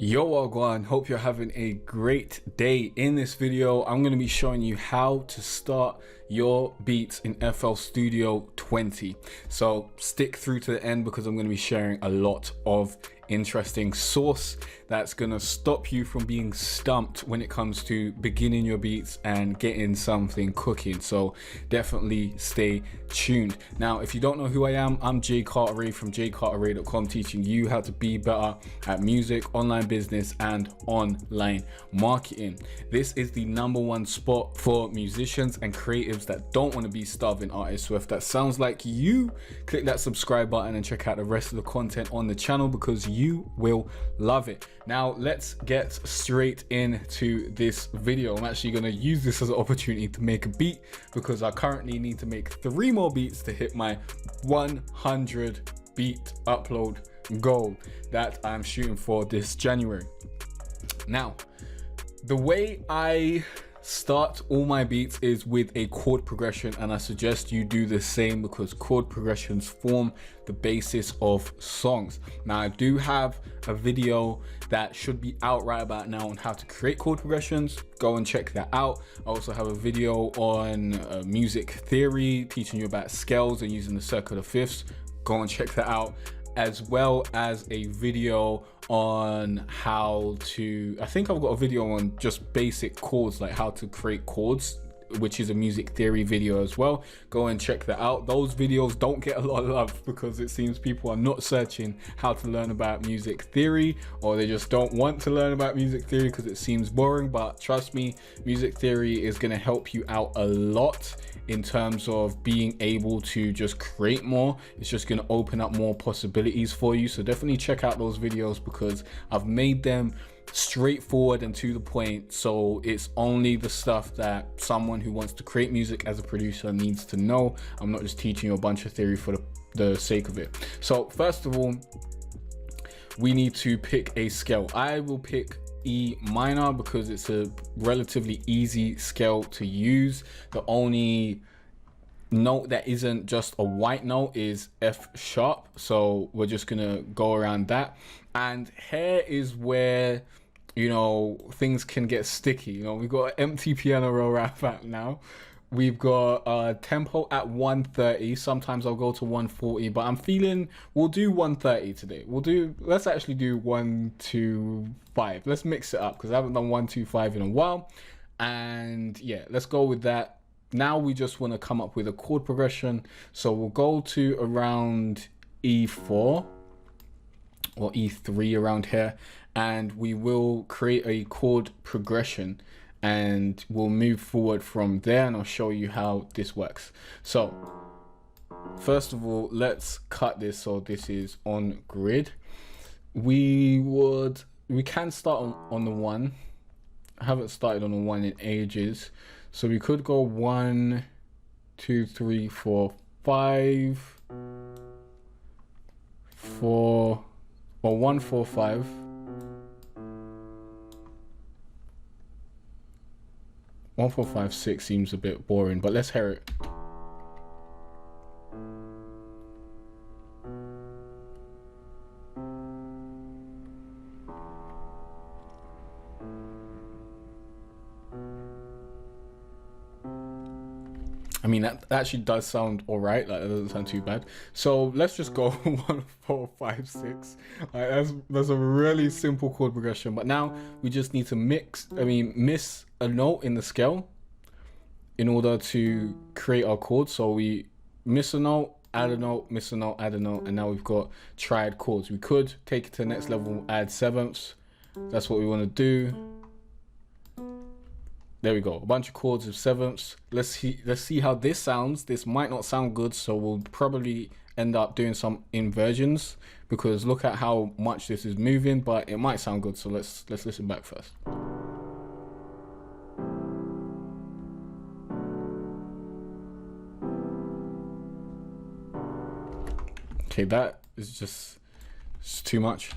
Yo, Wagwan, hope you're having a great day. In this video, I'm going to be showing you how to start your beats in FL Studio 20. So stick through to the end because I'm going to be sharing a lot of interesting sauce that's going to stop you from being stumped when it comes to beginning your beats and getting something cooking. So definitely stay tuned. Now, if you don't know who I am, I'm Jay Carteret from jcarteret.com, teaching you how to be better at music, online business, and online marketing. This is the #1 spot for musicians and creatives that don't want to be starving artists. So if that sounds like you, click that subscribe button and check out the rest of the content on the channel because you will love it. Now let's get straight into this video. I'm actually going to use this as an opportunity to make a beat because I currently need to make 3 more beats to hit my 100 beat upload goal that I'm shooting for this January. Now, the way I start all my beats is with a chord progression, and I suggest you do the same because chord progressions form the basis of songs. Now, I do have a video that should be out right about now on how to create chord progressions. Go and check that out. I also have a video on music theory, teaching you about scales and using the circle of fifths. Go and check that out, as well as a video on how to, I think I've got a video on just basic chords, like how to create chords, which is a music theory video as well. Go and check that out. Those videos don't get a lot of love because it seems people are not searching how to learn about music theory, or they just don't want to learn about music theory because it seems boring. But trust me, music theory is going to help you out a lot in terms of being able to just create more. It's just going to open up more possibilities for you. So definitely check out those videos because I've made them straightforward and to the point, so it's only the stuff that someone who wants to create music as a producer needs to know. I'm not just teaching you a bunch of theory for the sake of it. So first of all, we need to pick a scale. I will pick E minor because it's a relatively easy scale to use. The only note that isn't just a white note is F sharp, so we're just gonna go around that. And here is where, you know, things can get sticky. You know, we've got an empty piano roll right about now. We've got tempo at 130. Sometimes I'll go to 140, but I'm feeling we'll do 130 today. Let's actually do 125. Let's mix it up because I haven't done 125 in a while. And yeah, let's go with that. Now we just want to come up with a chord progression. So we'll go to around E4 or E3 around here, and we will create a chord progression and we'll move forward from there, and I'll show you how this works. So first of all, let's cut this so this is on grid. We can start on the 1. I haven't started on the 1 in ages, so we could go 1 2 3 4 5 4 or 1 4 5. 1 4 5 6 seems a bit boring, but let's hear it. I mean, that actually does sound all right. Like, that doesn't sound too bad. So let's just go 1 4 5 6. That's a really simple chord progression. But now we just need to miss a note in the scale in order to create our chord. So we miss a note, add a note, miss a note, add a note, and now we've got triad chords. We could take it to the next level, add sevenths. That's what we want to do. There we go, a bunch of chords of sevenths. Let's see how this sounds. This might not sound good, so we'll probably end up doing some inversions because look at how much this is moving, but it might sound good. So let's listen back first. Okay, that is just too much.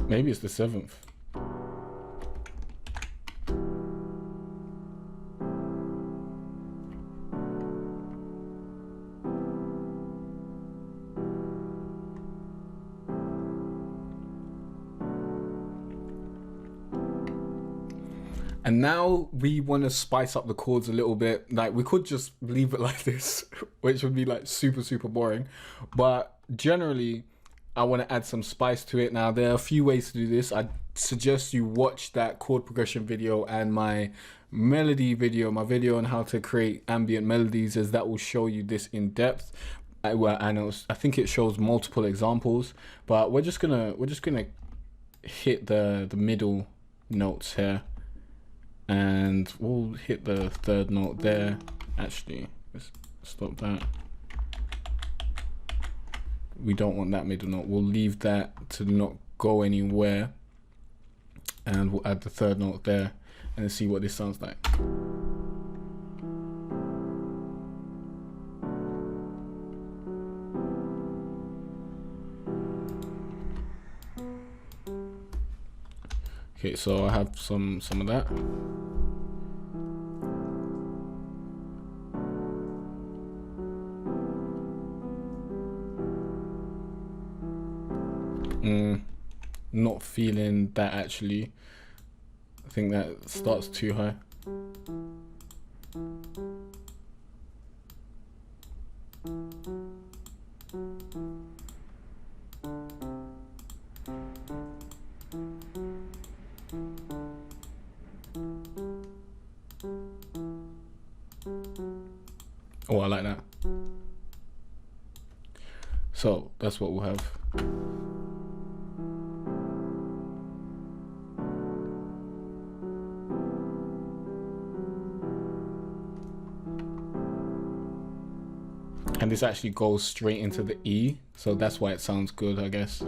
Maybe it's the 7th. And now we want to spice up the chords a little bit. Like we could just leave it like this, which would be like super, super boring. But generally, I want to add some spice to it. Now, there are a few ways to do this. I suggest you watch that chord progression video and my melody video, my video on how to create ambient melodies, as that will show you this in depth. I think it shows multiple examples, but we're just gonna hit the middle notes here, and we'll hit the third note there. Actually, let's stop that. We don't want that middle note. We'll leave that to not go anywhere, and we'll add the third note there and see what this sounds like. Okay, so I have some of that. Not feeling that actually. I think that starts too high. Oh, I like that. So that's what we'll have. And this actually goes straight into the E, so that's why it sounds good, I guess.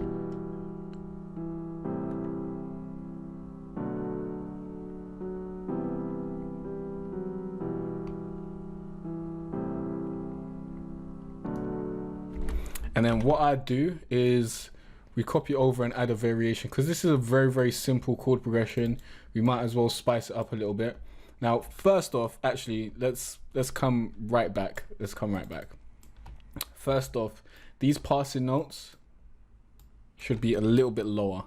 And then what I do is we copy over and add a variation, because this is a very, very simple chord progression. We might as well spice it up a little bit. Now, first off, actually, let's come right back. Let's come right back. First off, these passing notes should be a little bit lower.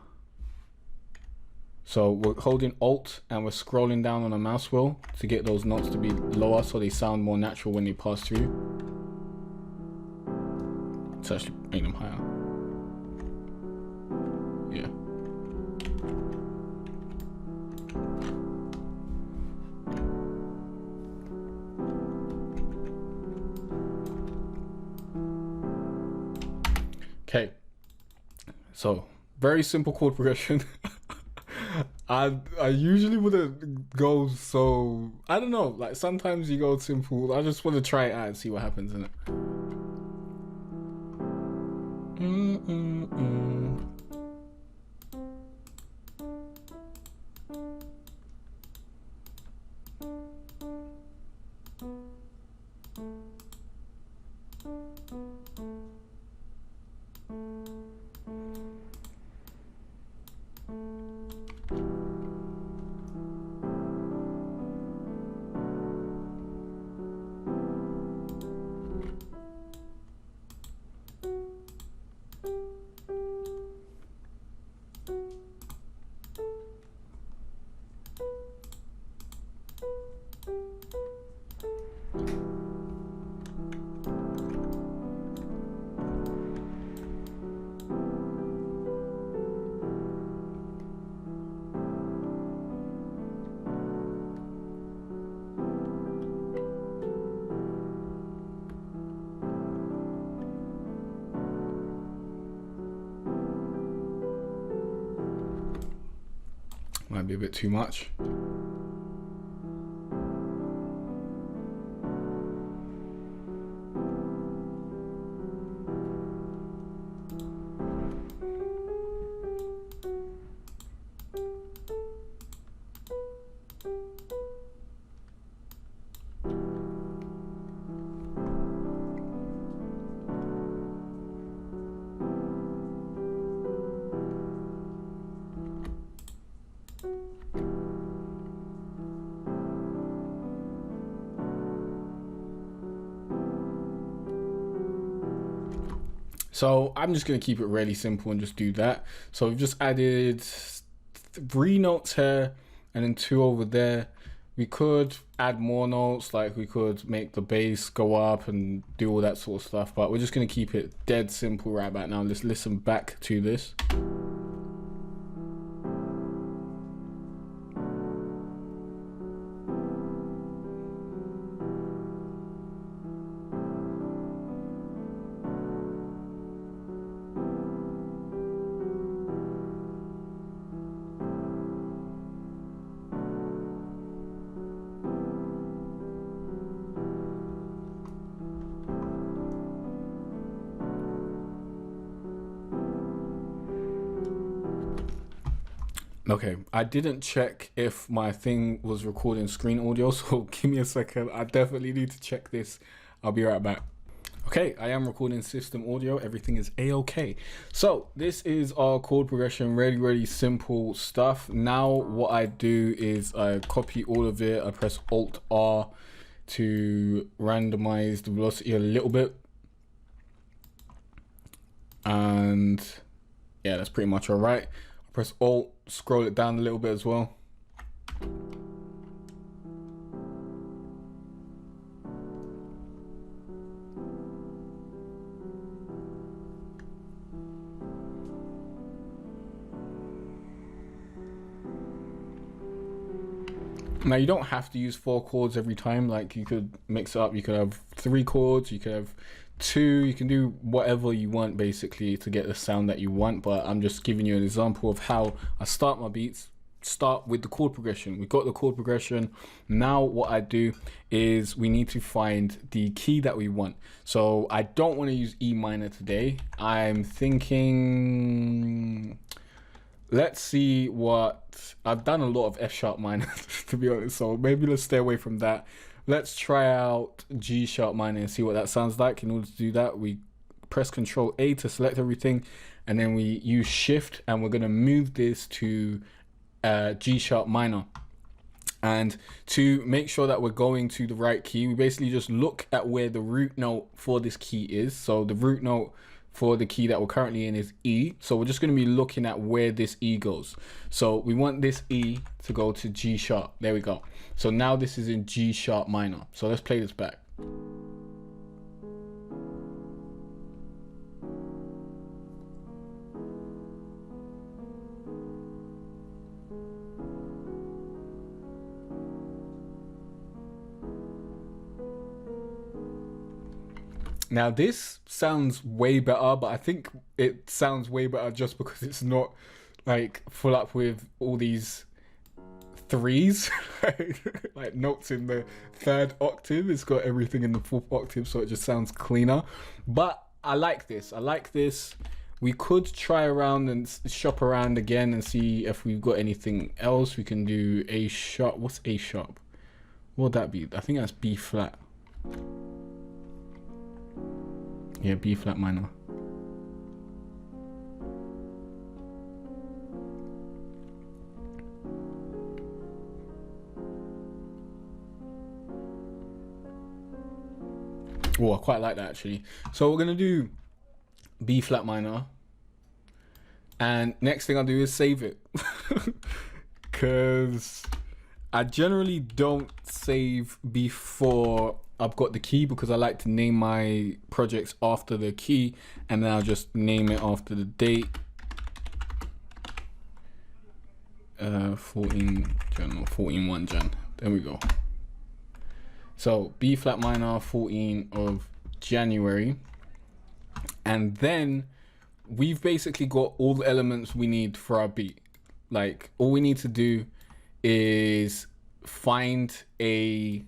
So we're holding Alt and we're scrolling down on a mouse wheel to get those notes to be lower so they sound more natural when they pass through. Let's actually make them higher. Yeah. Okay, so very simple chord progression. I usually wouldn't go so, I don't know, like sometimes you go simple. I just want to try it out and see what happens in it. Might be a bit too much. So I'm just going to keep it really simple and just do that. So we've just added 3 notes here and then 2 over there. We could add more notes, like we could make the bass go up and do all that sort of stuff, but we're just going to keep it dead simple right about now. Let's listen back to this. Okay, I didn't check if my thing was recording screen audio, so give me a second. I definitely need to check this. I'll be right back. Okay, I am recording system audio. Everything is a-okay. So this is our chord progression, really simple stuff. Now what I do is I copy all of it. I press Alt-R to randomize the velocity a little bit. And yeah, that's pretty much all right. Press Alt, scroll it down a little bit as well. Now you don't have to use 4 chords every time. Like you could mix it up. You could have 3 chords, you could have 2, you can do whatever you want basically to get the sound that you want, but I'm just giving you an example of how I start my beats. Start with the chord progression. We've got the chord progression. Now what I do is we need to find the key that we want. So I don't want to use E minor today. I'm thinking, let's see what, I've done a lot of F sharp minor to be honest, so maybe let's stay away from that. Let's try out G sharp minor and see what that sounds like. In order to do that, we press Control A to select everything, and then we use Shift, and we're going to move this to G sharp minor. And to make sure that we're going to the right key, we basically just look at where the root note for this key is. So the root note for the key that we're currently in is E. So we're just going to be looking at where this E goes. So we want this E to go to G sharp. There we go. So now this is in G sharp minor. So let's play this back. Now this sounds way better, but I think it sounds way better just because it's not like full up with all these 3s, like notes in the 3rd octave. It's got everything in the 4th octave, so it just sounds cleaner. But I like this. I like this. We could try around and shop around again and see if we've got anything else. We can do A sharp. What's A sharp? What would that be? I think that's B flat. Yeah, B flat minor. Oh, I quite like that actually. So we're gonna do B flat minor, and next thing I'll do is save it, because I generally don't save before I've got the key, because I like to name my projects after the key, and then I'll just name it after the date. 14 Jan, 14/1 Jan. There we go. So B flat minor, 14 of January, and then we've basically got all the elements we need for our beat. Like all we need to do is find a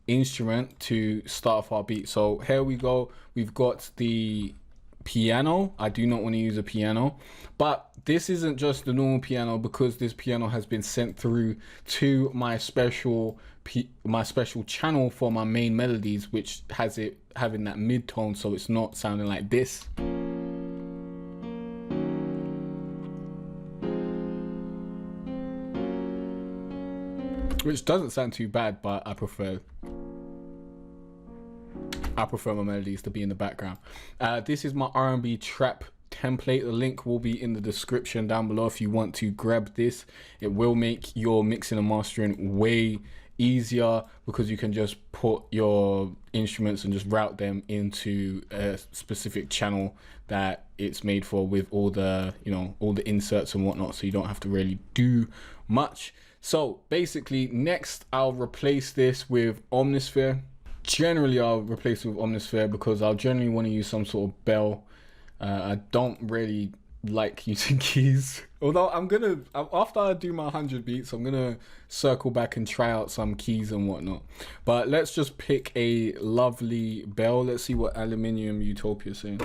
instrument to start off our beat. So here we go. We've got the piano. I do not want to use a piano, but this isn't just the normal piano, because this piano has been sent through to my special channel for my main melodies, which has it having that mid tone, so it's not sounding like this. Which doesn't sound too bad, but I prefer my melodies to be in the background. This is my RnB Trap template. The link will be in the description down below if you want to grab this. It will make your mixing and mastering way easier because you can just put your instruments and just route them into a specific channel that it's made for, with all the, you know, all the inserts and whatnot, so you don't have to really do much. So basically, next I'll replace this with Omnisphere. Generally I'll replace it with Omnisphere because I'll generally want to use some sort of bell. I don't really like using keys, although after I do my 100 beats, I'm gonna circle back and try out some keys and whatnot. But let's just pick a lovely bell. Let's see what Aluminium Utopia is saying.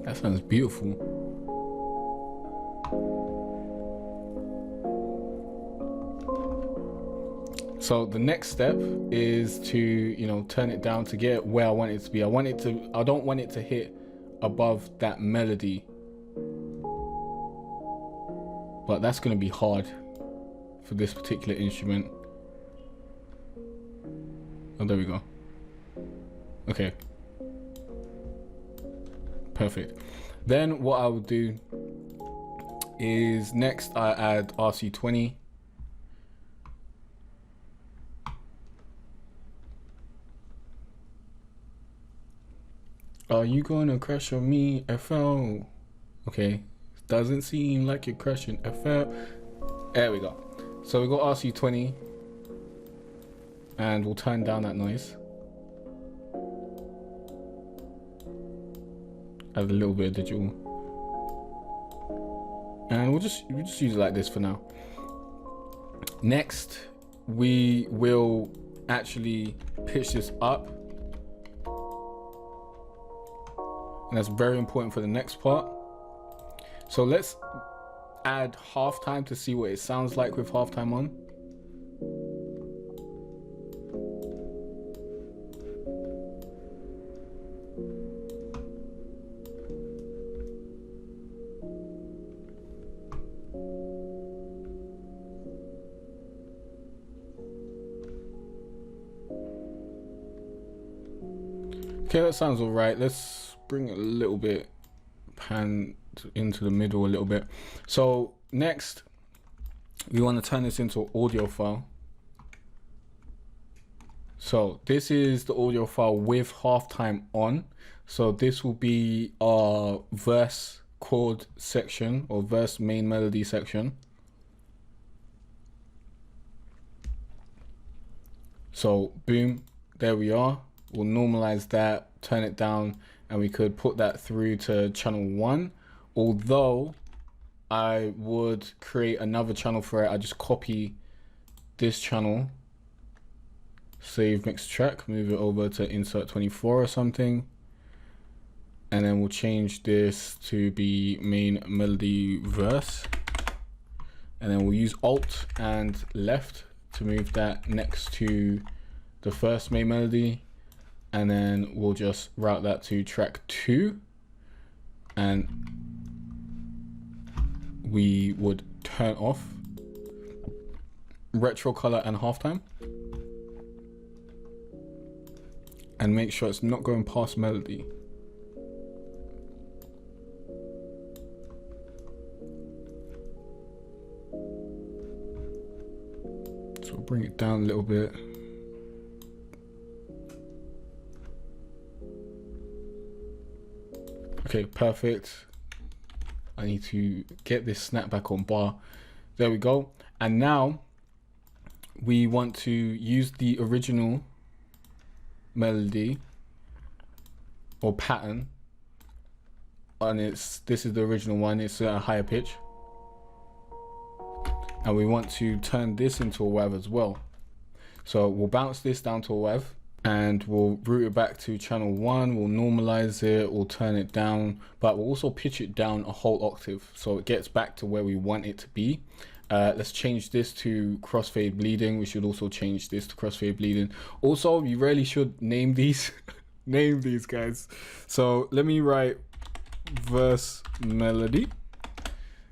That sounds beautiful. So the next step is to, you know, turn it down to get where I want it to be. I don't want it to hit above that melody. But that's going to be hard for this particular instrument. Oh, there we go. Okay. Perfect. Then what I will do is next I add RC20. Are you gonna crash on me, FL? Okay, doesn't seem like you're crashing, FL. There we go. So we got RC20 and we'll turn down that noise. Add a little bit of digital, and we'll just use it like this for now. Next, we will actually pitch this up, and that's very important for the next part. So let's add halftime to see what it sounds like with halftime on. Okay, that sounds all right. Let's bring it a little bit, pan into the middle a little bit. So next, we want to turn this into an audio file. So this is the audio file with halftime on. So this will be our verse chord section, or verse main melody section. So boom, there we are. We'll normalize that, turn it down, and we could put that through to channel 1. Although I would create another channel for it. I just copy this channel, save mix track, move it over to insert 24 or something, and then we'll change this to be main melody verse, and then we'll use Alt and left to move that next to the first main melody. And then we'll just route that to track 2, and we would turn off retro color and halftime, and make sure it's not going past melody. So bring it down a little bit. Okay, perfect. I need to get this snapback on bar. There we go. And now we want to use the original melody or pattern, and this is the original one. It's at a higher pitch, and we want to turn this into a WAV as well. So we'll bounce this down to a WAV, and we'll route it back to channel 1. We'll normalize it, we'll turn it down, but we'll also pitch it down a whole octave so it gets back to where we want it to be. Let's change this to crossfade bleeding. We should also change this to crossfade bleeding. Also, you really should name these name these guys. So let me write verse melody,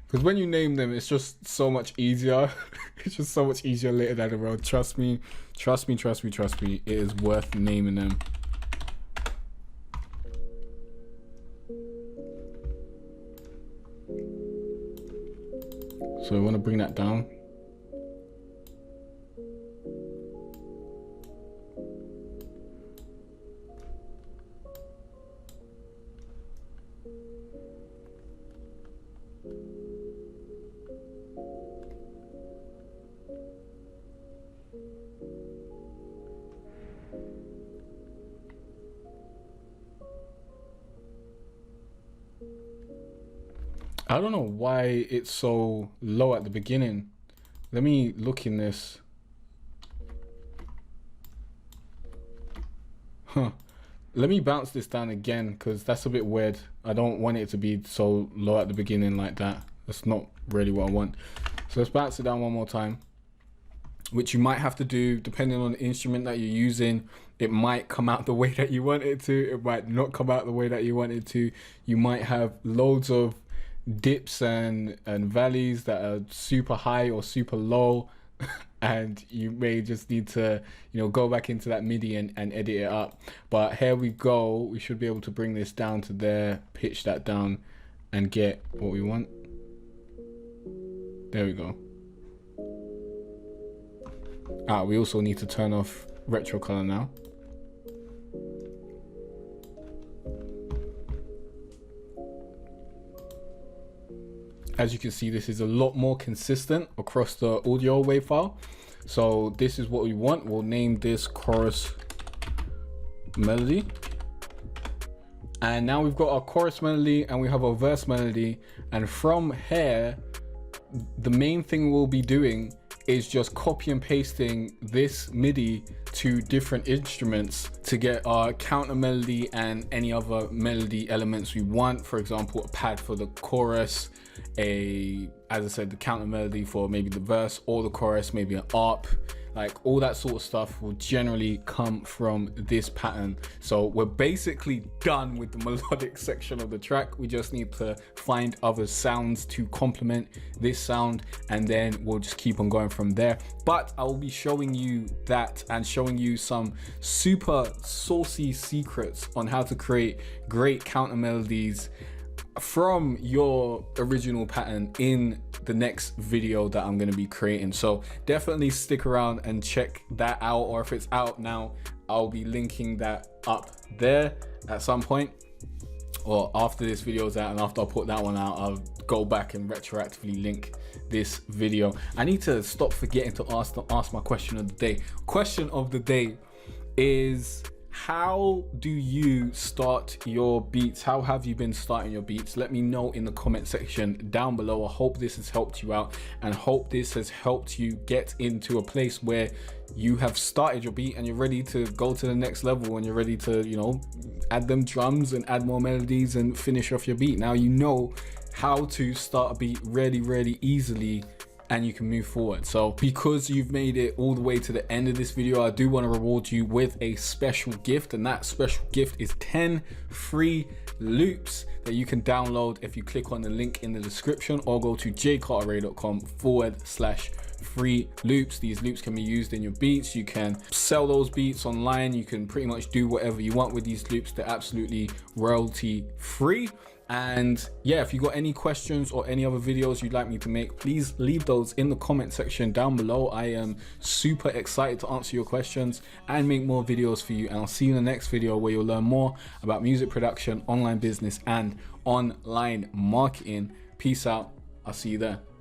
because when you name them, it's just so much easier. It's just so much easier later down the road. Trust me, trust me, trust me, trust me. It is worth naming them. So we want to bring that down. I don't know why it's so low at the beginning. Let me look in this. Let me bounce this down again, because that's a bit weird. I don't want it to be so low at the beginning like that. That's not really what I want. So let's bounce it down one more time, which you might have to do depending on the instrument that you're using. It might come out the way that you want it to. It might not come out the way that you want it to. You might have loads of dips and valleys that are super high or super low, and you may just need to, you know, go back into that MIDI and edit it up. But here we go. We should be able to bring this down to there, pitch that down, and get what we want. There we go. We also need to turn off retro color now. As you can see, this is a lot more consistent across the audio wave file. So this is what we want. We'll name this chorus melody. And now we've got our chorus melody and we have our verse melody. And from here, the main thing we'll be doing is just copy and pasting this MIDI to different instruments to get our counter melody and any other melody elements we want. For example, a pad for the chorus, as I said, the counter melody for maybe the verse or the chorus, maybe an ARP. Like all that sort of stuff will generally come from this pattern. So we're basically done with the melodic section of the track. We just need to find other sounds to complement this sound, and then we'll just keep on going from there. But I will be showing you that and showing you some super saucy secrets on how to create great counter melodies from your original pattern in the next video that I'm going to be creating. So definitely stick around and check that out, or if it's out now, I'll be linking that up there at some point, or after this video is out and after I put that one out, I'll go back and retroactively link this video. I need to stop forgetting to ask my question of the day. Question of the day is, how do you start your beats? How have you been starting your beats? Let me know in the comment section down below. I hope this has helped you out, and hope this has helped you get into a place where you have started your beat and you're ready to go to the next level, and you're ready to, you know, add them drums and add more melodies and finish off your beat. Now you know how to start a beat really, really easily, and you can move forward. So because you've made it all the way to the end of this video, I do want to reward you with a special gift, and that special gift is 10 free loops that you can download if you click on the link in the description or go to jcarteray.com/free loops. These loops can be used in your beats. You can sell those beats online. You can pretty much do whatever you want with these loops. They're absolutely royalty free. And yeah, if you got any questions or any other videos you'd like me to make, please leave those in the comment section down below. I am super excited to answer your questions and make more videos for you. And I'll see you in the next video where you'll learn more about music production, online business, and online marketing. Peace out. I'll see you there.